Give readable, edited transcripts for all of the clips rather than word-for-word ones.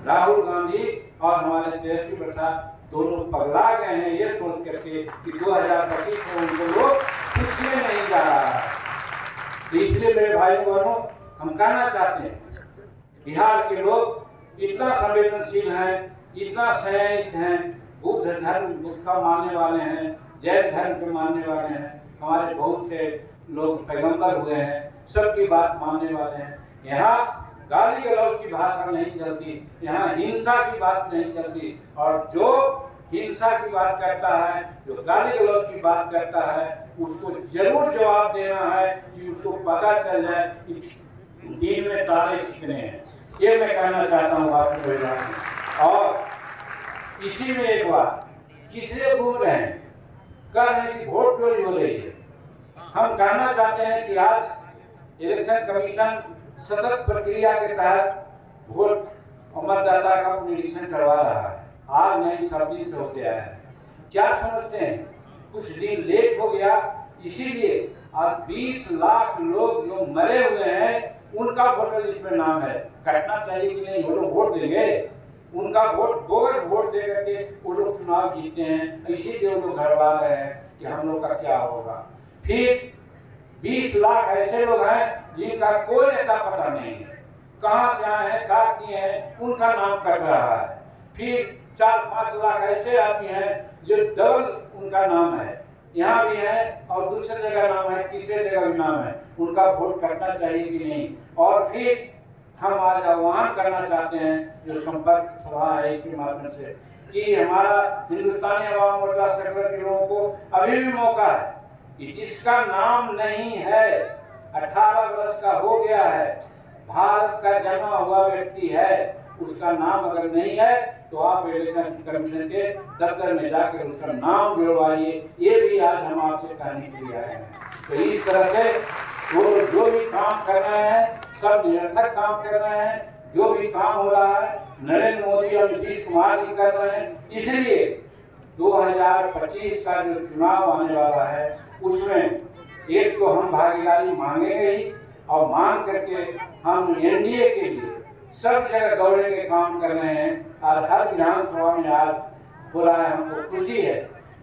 राहुल गांधी और हमारे तेजस्वी प्रसाद दोनों पगला गए हैं ये सोच करके कि 2025 में उनको लोग कुछ में नहीं जा रहा है। तो इसलिए मेरे भाई बहनों, हम कहना चाहते हैं बिहार के लोग इतना संवेदनशील हैं, इतना संयमित हैं, बुद्ध धर्म का मानने वाले हैं, जैन धर्म के मानने वाले हैं, हमारे बहुत से लोग पैगंबर हुए हैं, सबकी बात मानने वाले हैं। यहाँ गाली गलौज की भाषा नहीं चलती, यहाँ हिंसा की बात नहीं चलती, और जो हिंसा की बात करता है, जो गाली गलौज की बात करता है, उसको जरूर जवाब देना है कि उसको पता चल जाए कि दिन में तारे कितने हैं। ये मैं कहना चाहता हूँ आपको। और इसी में एक बात, किस लिए घूम रहे हैं, कह रहे हैं कि वोट चोरी हो रही है। हम कहना चाहते हैं कि आज इलेक्शन कमीशन सतत प्रक्रिया के तहत वोट मतदाता का निरीक्षण करवा रहा है। आज नहीं, सब दिन से हो गया है। क्या समझते हैं, कुछ दिन लेट हो गया, इसीलिए आज 20 लाख लोग जो मरे हुए हैं उनका वोटर लिस्ट में नाम है। कटना चाहिए कि नहीं, वो लोग वोट देंगे, उनका वोट बोगर वोट दे करके वो लोग चुनाव जीते हैं, इसीलिए वो लोग घरवा रहे हैं कि हम लोग का क्या होगा। फिर 20 लाख ऐसे लोग हैं जिनका कोई नेता पता नहीं है, कहाँ से आए हैं, क्या किए हैं, उनका नाम कट रहा है। फिर 4-5 लाख ऐसे आदमी हैं जो डबल उनका नाम है, यहाँ भी है और दूसरी जगह नाम है, तीसरे जगह भी नाम है, उनका वोट कटना चाहिए कि नहीं। और फिर हम आज आह्वान करना चाहते हैं, जो संपर्क सभा है इसके माध्यम से, कि हमारा हिंदुस्तानी अवाम मोर्चा सेक्टर के लोगों को अभी भी मौका है कि जिसका नाम नहीं है, 18 वर्ष का हो गया है, भारत का जन्मा हुआ व्यक्ति है, उसका नाम अगर नहीं है तो आप इलेक्शन कमीशन के दफ्तर में जाकर उसका नाम जुड़वाइए। ये भी आज हम आपसे कहने के लिए आए हैं। तो इस तरह से वो जो भी काम कर रहे हैं सब निरंतर काम कर रहे हैं। जो भी काम हो रहा है नरेंद्र मोदी और नीतीश कुमार जी कर रहे हैं। इसलिए 2025 का जो चुनाव आने वाला है उसमें एक तो हम भागीदारी मांगेंगे ही, और मांग करके हम एनडीए के लिए सब जगह दौड़े के काम कर रहे हैं। और हर विधानसभा में आज हो रहा है, हमको खुशी है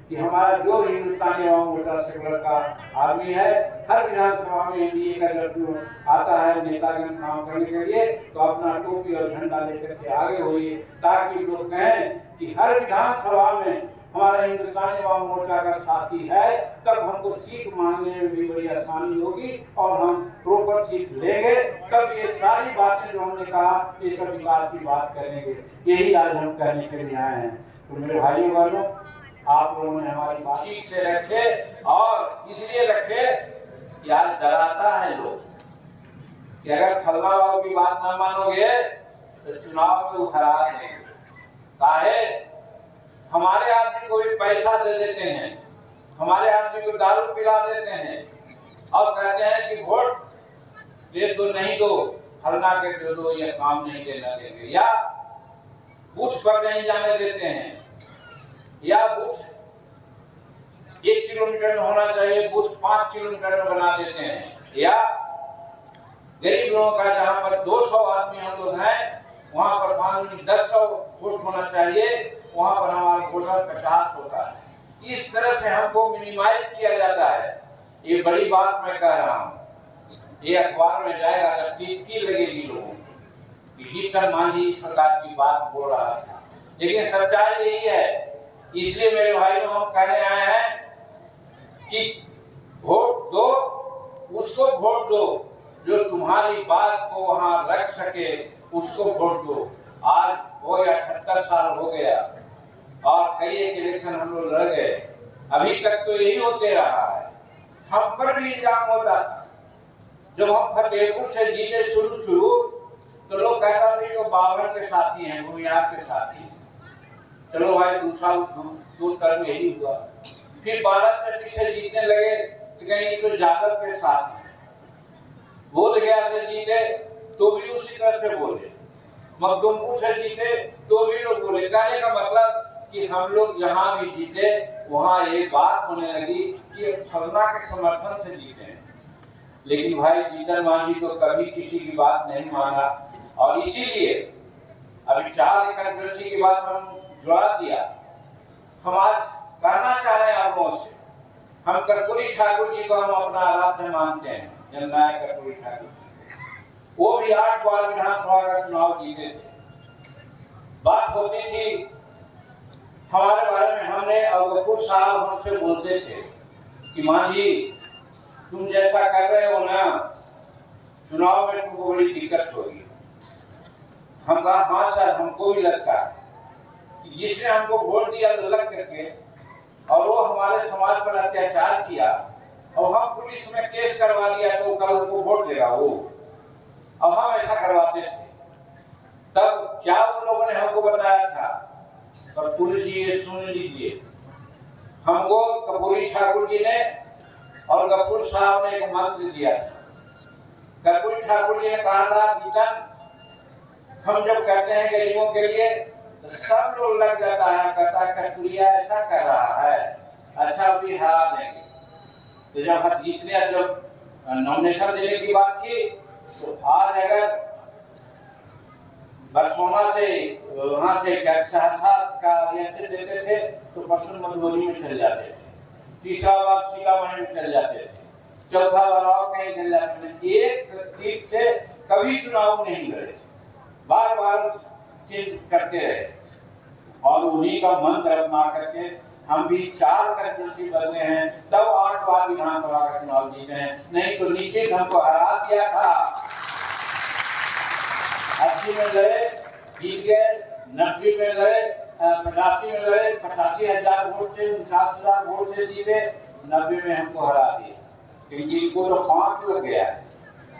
कि हमारा जो हिंदुस्तानी अवाम मोर्चा सेक्टर का आदमी है, हर विधानसभा में एनडीए का जब आता है नेतागण काम करने के लिए, तो अपना टोपी और झंडा लेकर के आगे होइए, ताकि लोग कहें कि हर विधानसभा में हमारा हिंदुस्तानी अवाम मोर्चा का साथी है। तब हमको सीट मांगने में भी बड़ी आसानी होगी और हम प्रॉपर सीट लेंगे। तब ये सारी बातें जो हमने कहा, ये सब विकास की बात करेंगे। यही आज हम कहने के लिए आए हैं। तो मेरे भाइयों बहनों, आप लोगों ने हमारी बात ठीक से रखे, और इसलिए रखे कि आज डराता है लोग कि अगर फल्ला बाबू की बात ना मानोगे तो चुनाव में हरा देंगे। काहे? हमारे आदमी को भी पैसा दे देते हैं, हमारे आदमी को दारू पिला देते हैं और कहते हैं कि वोट दे दो, नहीं दो, फलना के दे दो, ये काम नहीं देना देंगे, या बूथ पर नहीं जाने देते हैं, या बूथ 1 किलोमीटर में होना चाहिए, बूथ 5 किलोमीटर में बना देते हैं, या गरीब लोगों का जहाँ पर 200 आदमी हम लोग हैं वहाँ पर 500 वोट होना चाहिए, वहाँ पर हमारा वोटर 50 होता है। इस तरह से हमको मिनिमाइज किया जाता है। ये बड़ी बात मैं कह रहा हूँ, ये अखबार में जाएगा जब टिक्की लगेगी लोगों की, जीतन मांझी इस प्रकार की बात बोल रहा था, लेकिन सच्चाई यही है। इसलिए मेरे भाइयों हम कहने आए हैं कि वोट दो, उसको वोट दो जो तुम्हारी बात को वहाँ रख सके, उसको वोट दो। आज वो 78 साल हो गया और कई एक इलेक्शन हम लोग लड़ गए, अभी तक तो यही होते रहा है। हम पर भी इल्जाम होता था, जब हम फतेहपुर से जीते शुरू तो लोग कहता थे तो बाबर के साथी हैं, भूमियार के साथी। चलो भाई, दूसरा दूर कर यही हुआ। फिर 12 से जीतने लगे तो कहीं तो जादव के साथ हैं। बोध गया से जीते तो भी उसी तरह से बोले, मखदूमपुर से जीते तो भी लोग बोले। कहने का मतलब कि हम लोग जहाँ भी जीते वहाँ ये बात होने लगी कि फलना के समर्थन से जीते हैं। लेकिन भाई जीतन मांझी तो कभी किसी की बात नहीं माना, और इसीलिए अभी 4 कंसल्टेंसी के बाद हम जुड़ा दिया। हम आज कहना चाह रहे हैं आप लोगों से, हम कर्पूरी ठाकुर जी को हम अपना आराध्य मानते हैं, जननायक कर्पूरी ठाकुर जी। वो भी 8 बार विधानसभा का चुनाव जीते थे। बात होती थी हमारे बारे में, हमने और गफूर साहब हमसे बोलते थे कि मां जी तुम जैसा कर रहे हो ना, चुनाव में तुमको बड़ी दिक्कत होगी। हम कहा हाँ सर, हमको भी लगता है कि जिसने हमको वोट दिया लग करके और वो हमारे समाज पर अत्याचार किया और हम पुलिस में केस करवा दिया तो कल हमको वोट देगा वो, अब हम ऐसा करवाते थे। तब क्या उन लोगों ने हमको बताया था, कर्पूरी जी सुन लीजिए, हमको कर्पूरी ठाकुर जी ने और गफूर साहब ने एक मंत्र दिया था। कर्पूरी ठाकुर जी ने कहा था कि हम जब कहते हैं गरीबों के लिए तो सब लोग लग जाता है, कहता है कर्पूरिया ऐसा कर रहा है, अच्छा भी हरा देंगे। तो जब हम जीतने जब नॉमिनेशन देने की बात की तो आज अगर बरसोना से वहाँ से सहरसा का ऐसे देते थे तो परसों मधुबनी में चले जाते थे, तीसरा बार सीतामढ़ी में चले जाते थे, चौथा बार और कहीं चले जाते थे। एक सीट से कभी चुनाव नहीं लड़े, बार बार चेंज करते रहे और उन्हीं का मंत्र अपना करके हम भी 4 कंसल्टेंसी बदले हैं, तब 8 बार विधानसभा का चुनाव जीते हैं। नहीं तो नीचे हमको हरा दिया था, 80 में लड़े जीत गए, 90 में लड़े 85 में लड़े 85,000 वोट से 49,000 वोट से जीते, 90 में हमको हरा दिया क्योंकि इनको तो 5 लग गया है,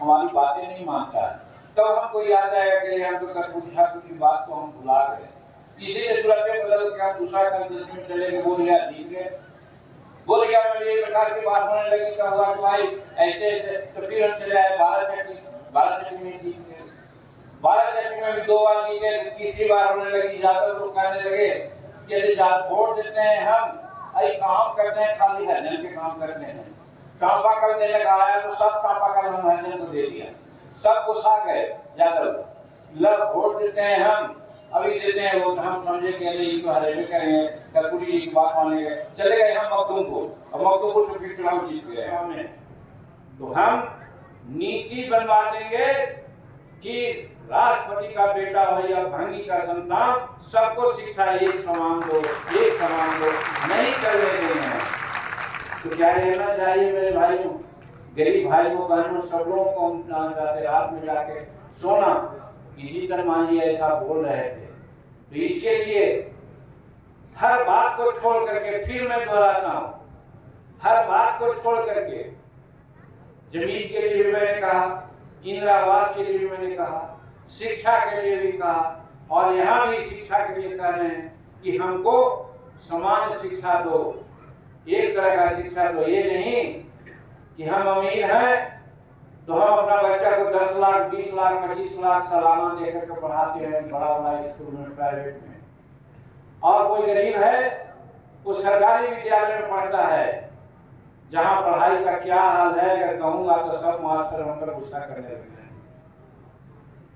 हमारी बातें नहीं मानता है। तब हमको याद आया कि हम तो कर्पूरी ठाकुर की बात को हम भुला गए, इसीलिए तुरंत बदल के हम दूसरा कंसल्टेंसी में चले गए, बोल गया जीत गए, बोल गया मैं ये प्रकार की बात होने लगी क्या हुआ भाई ऐसे ऐसे, तो फिर हम चले आए 12 चक्की में जीत गए, 12 चक्की में भी 2 बार जीते, तीसरी बार होने लगी ज्यादा लोग कहने लगे कि यदि वोट देते हैं हम अरे काम करते हैं, खाली हरिजन के काम करते हैं, चापाकल देने का आया तो सब चापाकल हम हरिजन को दे दिया, सब गुस्सा गए ज्यादा वोट देते हैं हम अभी देते हैं वो, हम समझे कि अरे ये तो हरेबे करेंगे, कर्पूरी जी की बात मानेंगे, चले गए हम मखदूमपुर और मखदूमपुर से फिर चुनाव जीत गए हमने। तो हम नीति बनवा देंगे कि राष्ट्रपति का बेटा हो या भंगी का संतान, सबको शिक्षा एक समान दो, नहीं करने देंगे। तो क्या रहना चाहिए मेरे भाइयों, गरीब भाइयों बहनों सब लोगों को हम जाते रात में जाके सोना कि जीतन मांझी ऐसा बोल रहे थे। तो इसके लिए हर बात को छोड़ करके, फिर मैं दोहराता हूं, हर बात को छोड़ करके जमीन के लिए भी मैंने कहा, इंदिरा आवास के लिए भी मैंने कहा, शिक्षा के लिए भी कहा और यहाँ भी शिक्षा के लिए कह रहे हैं कि हमको समान शिक्षा दो, एक तरह का शिक्षा दो। ये नहीं कि हम अमीर हैं तो हम अपना बच्चा को 10 लाख 20 लाख 25 लाख सालाना देकर के पढ़ाते हैं बड़ा स्कूल में प्राइवेट में, और कोई गरीब है वो सरकारी विद्यालय में पढ़ता है जहां पढ़ाई का क्या हाल है अगर कहूंगा तो सब मास्टर हम पर गुस्सा करने लगे हैं।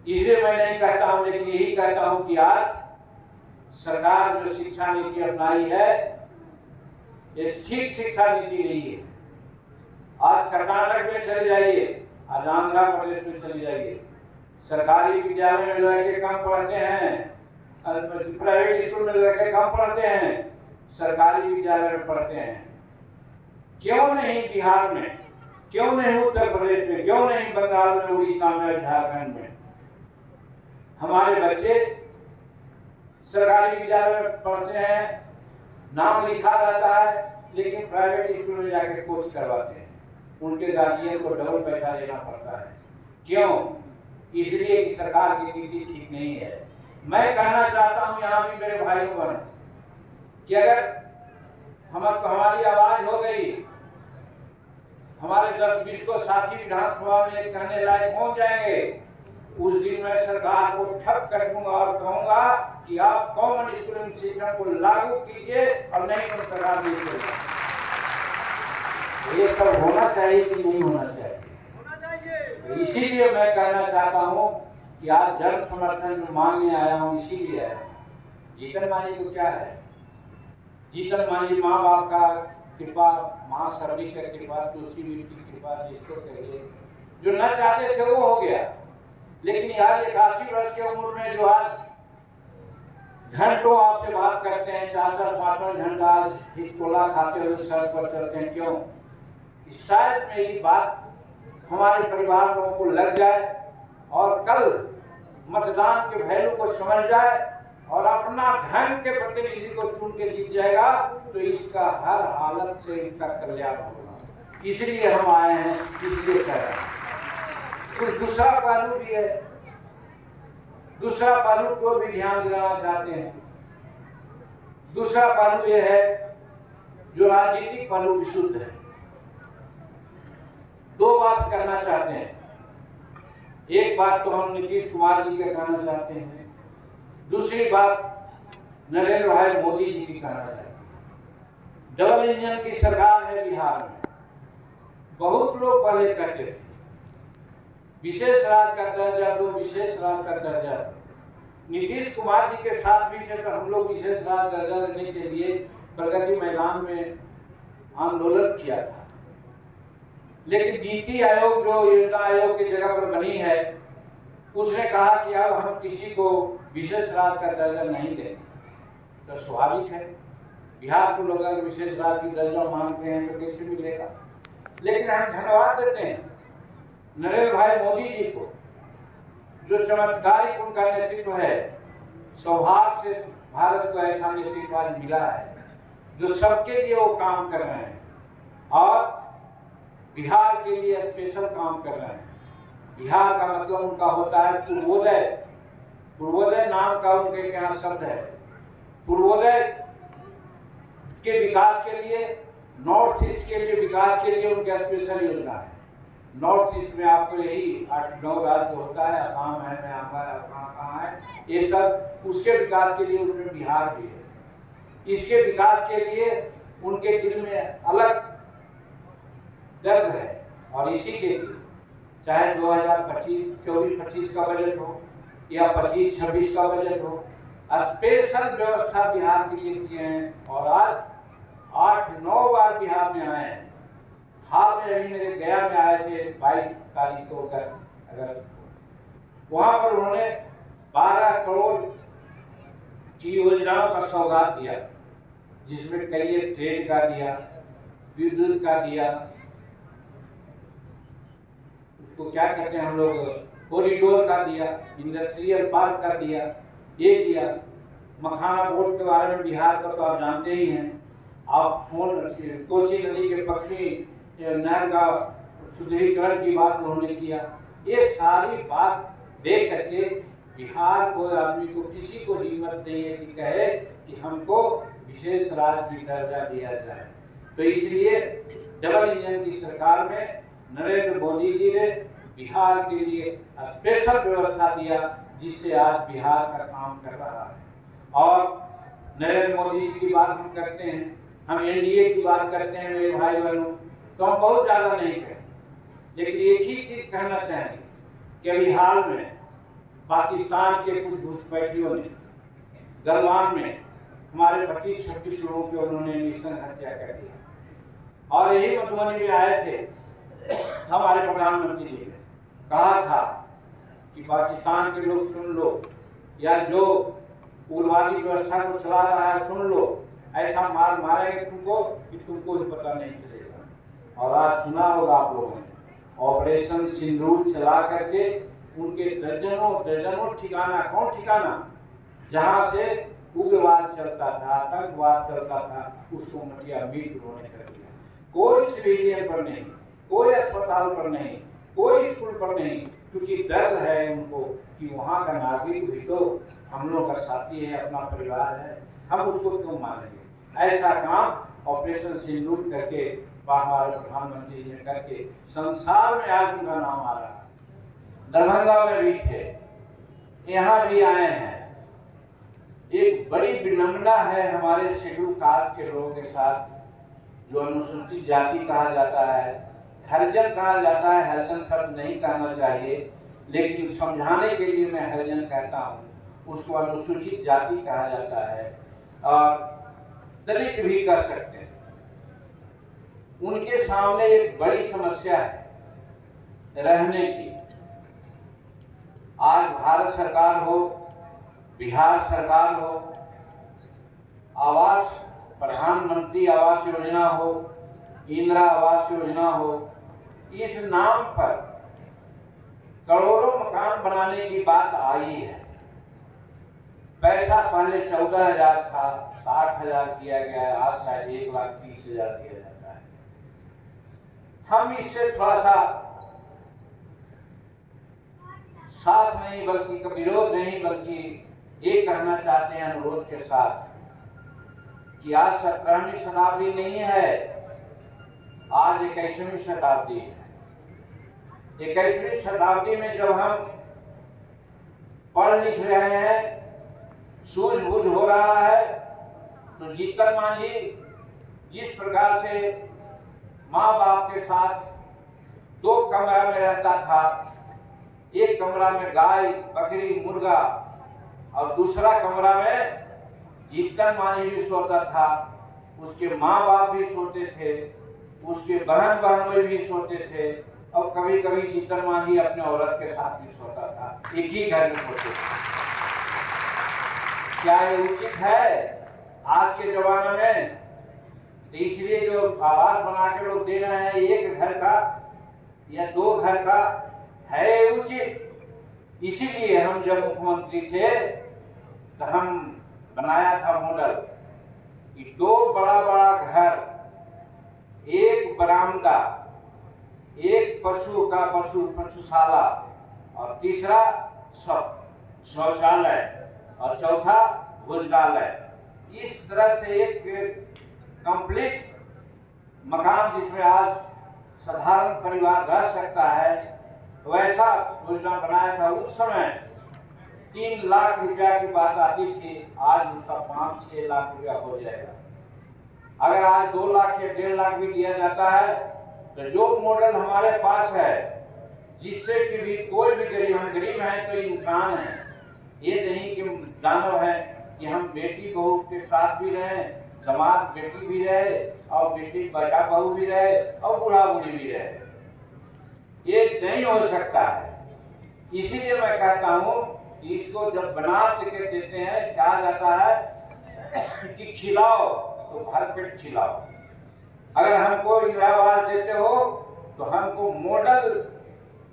इसलिए मैं नहीं कहता हूं, लेकिन यही कहता हूं कि आज सरकार जो शिक्षा नीति अपनाई है ये ठीक शिक्षा नीति नहीं है। आज कर्नाटक में चले जाइए, आज आंध्र प्रदेश में चले जाइए, सरकारी विद्यालय में लड़के कम पढ़ते हैं, प्राइवेट स्कूल में लड़के कम पढ़ते हैं, सरकारी विद्यालय में पढ़ते हैं। क्यों नहीं बिहार में, क्यों नहीं उत्तर प्रदेश में, क्यों नहीं बंगाल में, उड़ीसा में, झारखंड में? हमारे बच्चे सरकारी विद्यालय में पढ़ते हैं, नाम लिखा रहता है, लेकिन प्राइवेट स्कूल में जाकर कोर्स करवाते हैं, उनके गार्जियन को डबल पैसा देना पड़ता है। क्यों? इसलिए कि सरकार की नीति ठीक नहीं है। मैं कहना चाहता हूं यहाँ भी मेरे भाइयों बहनों कि अगर हमारी आवाज हो गई, हमारे 10-20 को साथी विधानसभा में कहने लायक हो जाएंगे, उस दिन मैं सरकार को ठप कर दूंगा और कहूंगा कि आप कॉमन स्कूलिंग सिस्टम को लागू कीजिए और नहीं तो सरकार नहीं करेगी। ये सब होना चाहिए कि नहीं होना चाहिए? इसीलिए मैं कहना चाहता हूं कि आज जन समर्थन जो मांगने आया हूँ इसीलिए आया। जीतन मांझी को क्या है? जीतन मांझी माँ बाप का कृपा, माँ सरवी का कृपा, तुलसी की कृपा, जिसको कहिए, जो न चाहते थे वो हो गया। लेकिन यार 81 वर्ष की उम्र में जो आज घंटों आपसे बात करते हैं, 4-5 घंटा हिचकोला खाते हुए सड़क पर चलते हैं, क्यों? शायद मेरी बात हमारे परिवार लोगों को लग जाए और कल मतदान के वैल्यू को समझ जाए और अपना ढंग के प्रतिनिधि को चुन के जीत जाएगा, तो इसका हर हालत से इसका कल्याण होगा। इसलिए हम आए हैं, इसलिए कह रहे हैं। कुछ दूसरा पहलू भी है, दूसरा पहलू को भी ध्यान दिलाना चाहते हैं। दूसरा पहलू यह है, जो राजनीतिक पहलू विशुद्ध है। दो बात करना चाहते हैं। एक बात तो हम नीतीश कुमार जी का कहना चाहते हैं, दूसरी बात नरेंद्र भाई मोदी जी की कहना चाहते हैं। डबल इंजन की सरकार है बिहार में। बहुत लोग पहले कहते थे विशेष राज्य का दर्जा दो, विशेष राज्य का दर्जा दो। नीतीश कुमार जी के साथ भी थे तो हम लोग विशेष राज्य दर्जा देने के लिए प्रगति मैदान में आंदोलन किया था। लेकिन नीति आयोग जो योजना आयोग की जगह पर बनी है, उसने कहा कि अब हम किसी को विशेष राज्य का दर्जा नहीं देंगे। तो स्वाभाविक है, बिहार को लोग अगर विशेष राज्य की दर्जा मांगते हैं तो कैसे मिलेगा। लेकिन हम धन्यवाद देते हैं नरेंद्र भाई मोदी जी को, जो चमत्कारिक उनका नेतृत्व है। सौभाग्य से भारत को ऐसा नेतृत्व आज मिला है जो सबके लिए वो काम कर रहे हैं और बिहार के लिए स्पेशल काम कर रहे हैं। बिहार का मतलब उनका होता है पूर्वोदय। पूर्वोदय नाम का उनके यहाँ शब्द है। पूर्वोदय के विकास के लिए, नॉर्थ ईस्ट के लिए विकास के लिए उनका स्पेशल योजना है। नॉर्थ ईस्ट में आपको यही 8-9 राज्य होता है, असम है, म्यांमार है, कहाँ है, ये सब उसके विकास के लिए उसमें बिहार भी है। इसके विकास के लिए उनके दिल में अलग दर्द है और इसी के लिए चाहे 2024-25 का बजट हो या 25-26 का बजट हो, स्पेशल व्यवस्था बिहार के लिए किए हैं और आज 8-9 बार बिहार में आए हैं। हाल में अभी मेरे गया में आए थे 22 तारीख को अगस्त को। वहां पर उन्होंने 12 करोड़ की योजनाओं का सौगात दिया, जिसमें कई ट्रेन का दिया, विद्युत का दिया, उसको क्या कहते हैं हम लोग, कॉरिडोर का दिया, इंडस्ट्रियल पार्क का दिया, ये दिया। मखाना बोर्ड के बारे में बिहार का तो आप जानते ही हैं। आप कोसी नदी के पश्चिमी नहर का सुदृढ़ीकरण की बात उन्होंने किया। ये सारी बात देख करके बिहार को आदमी को किसी को हिम्मत नहीं है कि कहे कि हमको विशेष राज्य की दर्जा दिया जाए। तो इसलिए डबल इंजन की सरकार में नरेंद्र मोदी जी ने बिहार के लिए स्पेशल व्यवस्था दिया, जिससे आज बिहार का काम कर रहा है। और नरेंद्र मोदी जी की बात हम करते हैं, हम एनडीए की बात करते हैं मेरे भाई बहनों, तो हम बहुत ज़्यादा नहीं कहें, लेकिन एक ही चीज़ कहना चाहेंगे कि अभी हाल में पाकिस्तान के कुछ घुसपैठियों ने गलवान में हमारे 25-26 लोगों के उन्होंने निशान हत्या कर दिया। और यही मधुबनी में आए थे हमारे प्रधानमंत्री जी ने कहा था कि पाकिस्तान के लोग सुन लो, या जो उग्रवादी व्यवस्था को चला रहा है सुन लो, ऐसा मार मारेंगे तुमको कि तुमको भी पता नहीं चलेगा। और आज सुना होगा आप लोगों ने, ऑपरेशन सिंदूर चला करके उनके दर्जनों ठिकाना, कौन ठिकाना जहां से उग्रवाद चलता था, आतंकवाद चलता था, उसको मटिया मीट उन्होंने कर दिया। कोई सिविलियन पर नहीं, कोई अस्पताल पर नहीं, कोई स्कूल पर नहीं, क्योंकि दर्द है उनको कि वहाँ का नागरिक भी तो हम लोग का साथी है, अपना परिवार है, हम उसको क्यों मारेंगे। ऐसा काम ऑपरेशन सिंदूर करके हमारे प्रधानमंत्री जी ने करके संसार में आज उनका नाम आ रहा है। दरभंगा में भी थे, यहाँ भी आए हैं। एक बड़ी विडंबना है हमारे शेड्यूल कास्ट के लोगों के साथ, जो अनुसूचित जाति कहा जाता है, हरिजन कहा जाता है, हरिजन शब्द नहीं कहना चाहिए, लेकिन समझाने के लिए मैं हरिजन कहता हूँ। उसको अनुसूचित जाति कहा जाता है और दलित भी कह सकते हैं। उनके सामने एक बड़ी समस्या है रहने की। आज भारत सरकार हो, बिहार सरकार हो, आवास, प्रधानमंत्री आवास योजना हो, इंदिरा आवास योजना हो, इस नाम पर करोड़ों मकान बनाने की बात आई है। पैसा पहले 14,000 था, 60,000 किया गया है, आज शायद 1,30,000 दिया जाता है। हम इससे थोड़ा सा साथ नहीं बल्कि विरोध नहीं, बल्कि ये कहना चाहते हैं अनुरोध के साथ कि आज 17वीं शताब्दी नहीं है, आज 21वीं शताब्दी है। 21वीं शताब्दी में जब हम पढ़ लिख रहे हैं, सूझबूझ हो रहा है, तो जीतन मांझी जिस प्रकार से माँ बाप के साथ 2 कमरा में रहता था, एक कमरा में गाय, बकरी, मुर्गा और दूसरा कमरा में जीतन मांझी भी सोता था, उसके माँ बाप भी सोते थे, उसके बहन बहनोई भी सोते थे और कभी कभी जीतन मांझी अपने औरत के साथ भी सोता था, एक ही घर में सोते थे। क्या ये उचित है आज के जमाने में? तो इसलिए जो आवास बना के लोग दे रहे हैं, एक घर का या 2 घर का, है उचित? इसीलिए हम जब मुख्यमंत्री थे तो हम बनाया था मॉडल कि 2 बड़ा बड़ा घर, एक बरामदा, एक पशुशाला और तीसरा शौचालय और चौथा भोजनालय। इस तरह से एक कंप्लीट मकान जिसमें आज साधारण परिवार रह सकता है, वैसा योजना बनाया था। उस समय 3 लाख रुपया की बात आती थी, आज उसका 5-6 लाख रुपया हो जाएगा। अगर आज 2 लाख या 1.5 लाख भी दिया जाता है तो जो मॉडल हमारे पास है, जिससे कि भी कोई भी गरीब, हम गरीब हैं तो इंसान हैं, ये नहीं कि दानव है कि हम बेटी बहू के साथ भी रहे, दामाद बेटी भी रहे और बेटी बेटा बहू भी रहे और बूढ़ा बूढ़ी भी रहे। ये नहीं हो सकता है। इसीलिए मैं कहता हूँ कि इसको जब बना के देते हैं, कहा जाता है कि खिलाओ तो भरपेट खिलाओ। अगर हमको इंदिरा आवास देते हो तो हमको मॉडल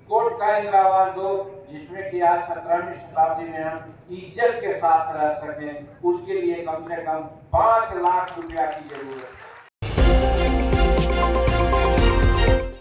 कोर्ट का इंदिरा आवास दो, जिसमें कि आज 17वीं शताब्दी में हम इज्जत के साथ रह सकें। उसके लिए कम से कम 5 लाख रुपया की जरूरत है।